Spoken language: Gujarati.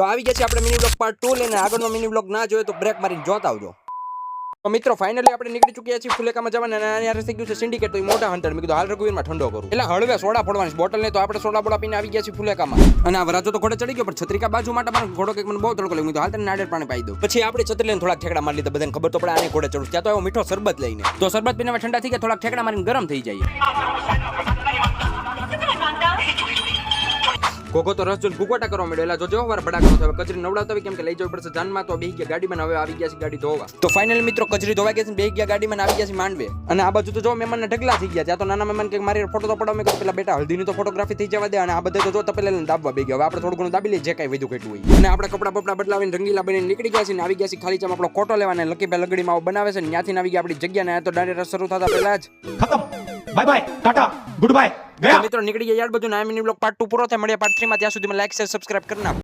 તો આવી ગયા છે આપણે મિની બ્લોગ પાર્ટ 2 લઈને. આગળનો મિની બ્લોગ ના જોયો તો બ્રેક મારીને જોતા આવજો. તો મિત્રો ફાઇનલી આપણે નીકળી ચૂક્યા છીએ ફુલેકામાં જવાના, અને અહીંયા થઈ ગયું છે સિન્ડિકેટ. તો એ મોટા હંટર મેં કીધું હાલ રઘુવીરમાં ઠંડો કરું, એટલે હળવે સોડા ફોડવાની બોટલ ને. તો આપણે સોડા બોડા પીને આવી ગયા છીએ ફુલેકામાં. અને આ વરાજો તો ઘોડે ચડી ગયો, પણ છત્રિકા બાજુ માટે પણ ઘોડો કંઈક મને બહુ તડકો લાગ્યો. તો હાલ તને નાળિયેર પાણી પાઈ દઉં. પછી આપણે છત્રી લઈને થોડાક ઠેકડા મારી લીધા. બધાને ખબર તો પડે આને ઘોડે ચડું. ત્યાં તો એવો મીઠો શરબત લઈને, તો શરબત પીને ઠંડા થઈ ગયા, થોડાક ઠેકડા મારીને ગરમ થઈ જાય. કોકો તો રસ જોઈને ગુગોટા કરવા માંડ્યો. એટલે જોજો વાર ભડાકો થયો. કચરી નવડાવતા હોય કેમ કે લઈ જવી પડશે જાનમાં. તો બેહી ગયા ગાડીમાં, હવે આવી ગયા છે ગાડી ધોવા. તો ફાઇનલી મિત્રો કચરી ધોવા ગયા છે, બેહી ગયા ગાડીમાં, આવી ગયા છે માંડવે. અને આ બાજુ તો જો મહેમાનના ઢગલા થઈ ગયા. ત્યાં તો નાના મહેમાન કે મારી ફોટો તો પડાવ. મેં કહ્યું પેલા બેટા હલ્દીની તો ફોટોગ્રાફી થઈ જવા દે. અને આ બધે તો જો પેલા દાબવા બેહી ગયા. હવે આપણે થોડું ઘણું દાબી લઈએ જે કાંઈ વધુ કેટલું હોય. અને આપણે કપડા બપડા બદલાવીને રંગીલા બનીને નીકળી ગયા છે ને આવી ગયા છે ખાલી ચામ આપણો કોટો લેવાને. લકીભાઈ લગડીમાં બનાવે છે ને ત્યાંથી આવી ગયા આપણી જગ્યા ને. આ તો ડાયરેક્ટ શરૂ થતા પહેલા જ ખતમ. Bye bye, Tata, good bye. મિત્રો નીકળી ગયા યાર બધું. ના મિની બ્લોગ પાર્ટ 2 પૂરો થાય. મળ્યા પાર્ટ 3 માં. ત્યાં સુધીમાં લાઈક શેર સબસ્ક્રાઇબ કરી નાખો.